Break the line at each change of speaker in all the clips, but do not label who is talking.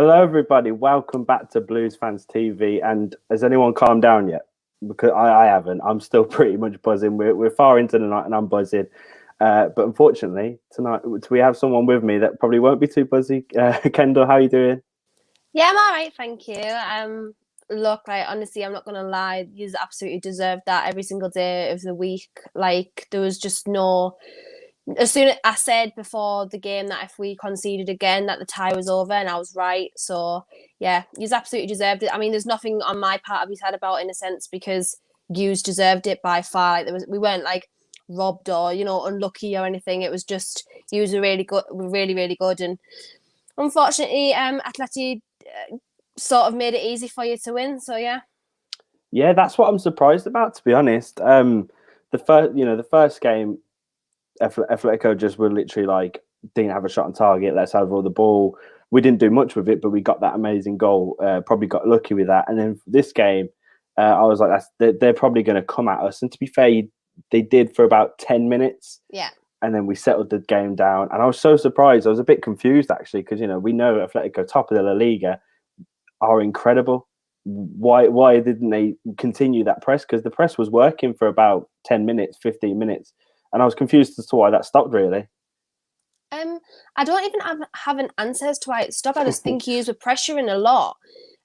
Hello, everybody. Welcome back to Blues Fans TV. And has anyone calmed down yet? Because I haven't. I'm still pretty much buzzing. We're far into the night, and I'm buzzing. But unfortunately, tonight we have someone with me that probably won't be too buzzy. Kendall, how are you doing?
Yeah, I'm all right, thank you. Look, like honestly, I'm not gonna lie, you absolutely deserved that every single day of the week. Like there was just no. As soon as I said before the game that if we conceded again, that the tie was over, and I was right. So yeah, you absolutely deserved it. I mean, there's nothing on my part to be sad about in a sense because yous deserved it by far. Like we weren't like robbed or unlucky or anything. It was just yous were really good, really good, and unfortunately, Atleti sort of made it easy for you to win. So yeah.
Yeah, that's what I'm surprised about, to be honest. The first game, Atletico just were literally like didn't have a shot on target. Let's have all the ball. We didn't do much with it, but we got that amazing goal. Probably got lucky with that. And then this game, I was like, they're probably going to come at us. And to be fair, they did for about 10 minutes.
Yeah.
And then we settled the game down. And I was so surprised. I was a bit confused, actually, because, we know Atletico, top of the La Liga, are incredible. Why didn't they continue that press? Because the press was working for about 10 minutes, 15 minutes. And I was confused as to why that stopped, really.
I don't even have an answer as to why it stopped. I just think you were pressuring a lot.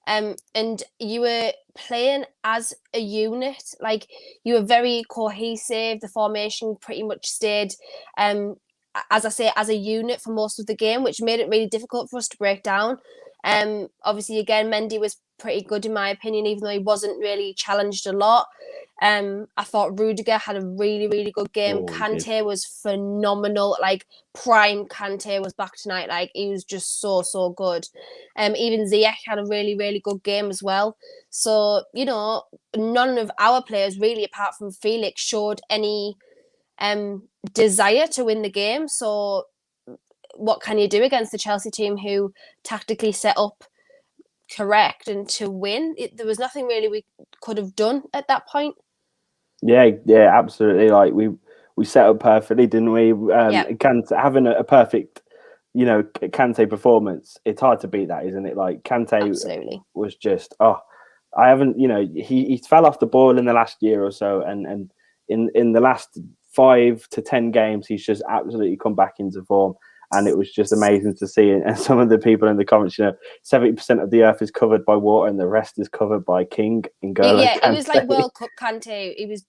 And you were playing as a unit. Like you were very cohesive. The formation pretty much stayed, as I say, as a unit for most of the game, which made it really difficult for us to break down. Obviously, again, Mendy was pretty good in my opinion, even though he wasn't really challenged a lot. I thought Rüdiger had a really good game. Kante was phenomenal. Like prime Kante was back tonight. Like he was just so good. Even Ziyech had a really good game as well. So none of our players really, apart from Felix, showed any desire to win the game. So what can you do against the Chelsea team who tactically set up correct and to win? There was nothing really we could have done at that point.
Yeah, absolutely. Like we set up perfectly, didn't we? Kante, having a perfect, Kante performance. It's hard to beat that, isn't it? Like Kante was just I haven't, he fell off the ball in the last year or so, and in the last 5 to 10 games, he's just absolutely come back into form. And it was just amazing to see. And some of the people in the comments, 70% of the earth is covered by water and the rest is covered by King and N'Golo
Yeah,
Kante.
It was like World Cup Kante. He was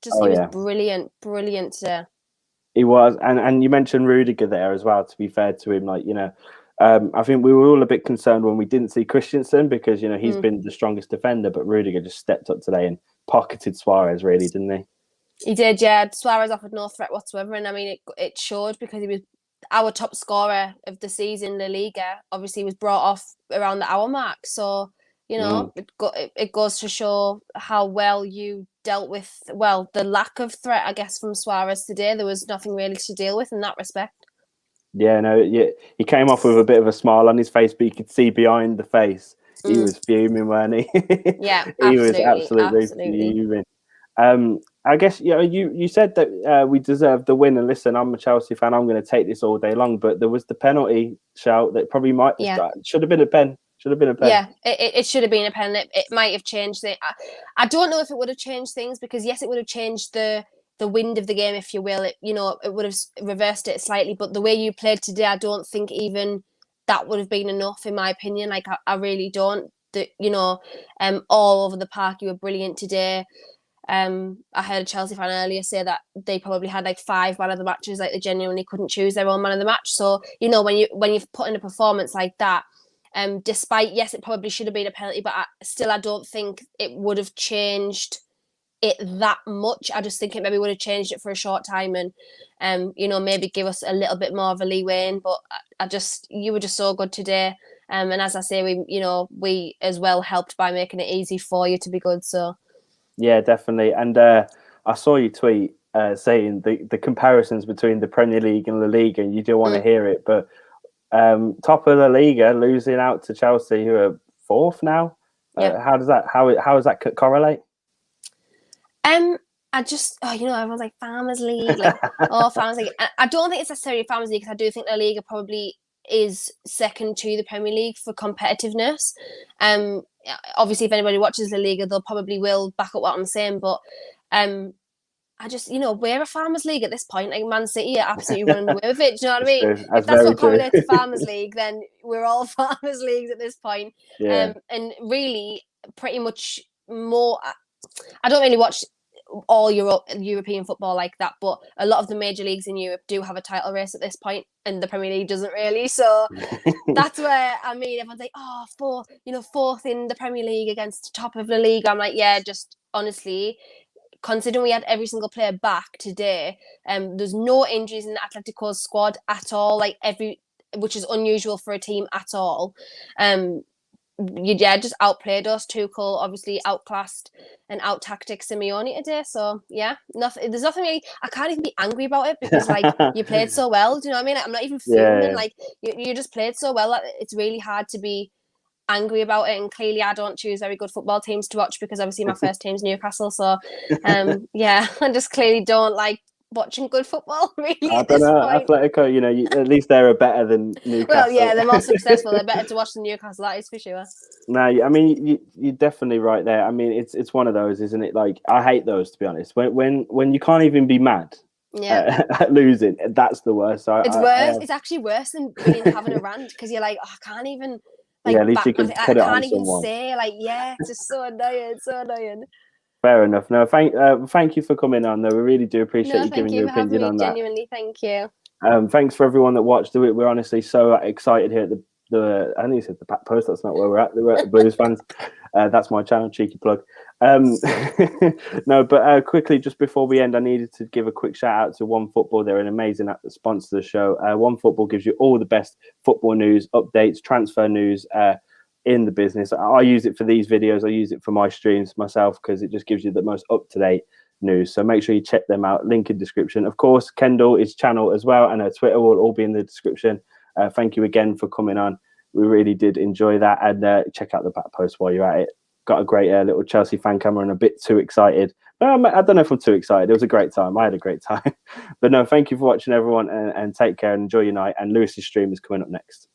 brilliant.
He was. And you mentioned Rüdiger there as well, to be fair to him. I think we were all a bit concerned when we didn't see Christensen because, he's been the strongest defender, but Rüdiger just stepped up today and pocketed Suarez, really, didn't he?
He did, yeah. Suarez offered no threat whatsoever. And I mean, it showed because he was our top scorer of the season, La Liga. Obviously, was brought off around the hour mark. So, it goes to show how well you dealt with, the lack of threat, I guess, from Suarez today. There was nothing really to deal with in that respect.
Yeah, he came off with a bit of a smile on his face, but you could see behind the face, he was fuming, weren't he?
Yeah,
he was absolutely fuming. I guess you said that we deserved the win, and listen, I'm a Chelsea fan. I'm going to take this all day long, but there was the penalty shout that probably should have been a pen.
Yeah, it should have been a pen. It might have changed it. I don't know if it would have changed things because yes, it would have changed the wind of the game, if you will. It would have reversed it slightly, but the way you played today, I don't think even that would have been enough, in my opinion. Like I really don't. All over the park, you were brilliant today. I heard a Chelsea fan earlier say that they probably had like 5 man of the matches, like they genuinely couldn't choose their own man of the match. So when you've put in a performance like that, despite yes, it probably should have been a penalty, but I don't think it would have changed it that much. I just think it maybe would have changed it for a short time and maybe give us a little bit more of a leeway in. But you were just so good today. And as I say, we as well helped by making it easy for you to be good. So
yeah, definitely. And I saw you tweet saying the comparisons between the Premier League and La Liga, and you don't want to hear it, but top of La Liga losing out to Chelsea, who are 4th now. How does that correlate?
I just everyone's like Farmers League, Farmers League. I don't think it's necessarily Farmers League because I do think La Liga probably is second to the Premier League for competitiveness. Obviously, if anybody watches La Liga, they'll probably will back up what I'm saying, but I just, we're a Farmers League at this point. Like Man City are absolutely running away with it. Do you know what I mean? If that's what correlates to Farmers League, then we're all Farmers Leagues at this point.
Yeah.
And really, pretty much more. I don't really watch all European football like that, but a lot of the major leagues in Europe do have a title race at this point, and the Premier League doesn't really. So that's where, I mean, everyone's like, fourth in the Premier League against the top of the league. I'm like, yeah, just honestly, considering we had every single player back today, there's no injuries in the Atletico's squad at all, which is unusual for a team at all. Just outplayed us. Tuchel obviously outclassed and out-tacticked Simeone today. So yeah, there's nothing really. I can't even be angry about it because you played so well. Do you know what I mean? I'm not even fuming. You just played so well that it's really hard to be angry about it. And clearly, I don't choose very good football teams to watch because obviously my first team's Newcastle. So I just clearly don't like watching good football, really.
I don't know, Atletico, at least they're better than Newcastle.
Well, yeah, they're more successful. They're better to watch than Newcastle, that is for sure.
No, I mean, you're definitely right there. I mean, it's one of those, isn't it? Like, I hate those, to be honest. When you can't even be mad at losing, that's the worst.
It's worse. It's actually worse than having a rant because you're like, I can't even.
At least you can put it on someone.
It's just so annoying, so annoying.
Fair enough. No, thank you for coming on. Though we really do appreciate you giving your opinion on that.
Genuinely, thank you.
Thanks for everyone that watched. We're honestly so excited here at the I think you said the back post. That's not where we're at. We're at the Blues fans. That's my channel, cheeky plug. No, but quickly, just before we end, I needed to give a quick shout out to OneFootball. They're an amazing sponsor of the show. OneFootball gives you all the best football news, updates, transfer news in the business. I use it for these videos. I use it for my streams myself because it just gives you the most up-to-date news. So make sure you check them out. Link in description. Of course, Kendall is channel as well, and her Twitter will all be in the description. Thank you again for coming on. We really did enjoy that, and check out the back post while you're at it. Got a great little Chelsea fan camera and a bit too excited. I don't know if I'm too excited. It was a great time. I had a great time. But no, thank you for watching, everyone, and take care and enjoy your night. And Lewis's stream is coming up next.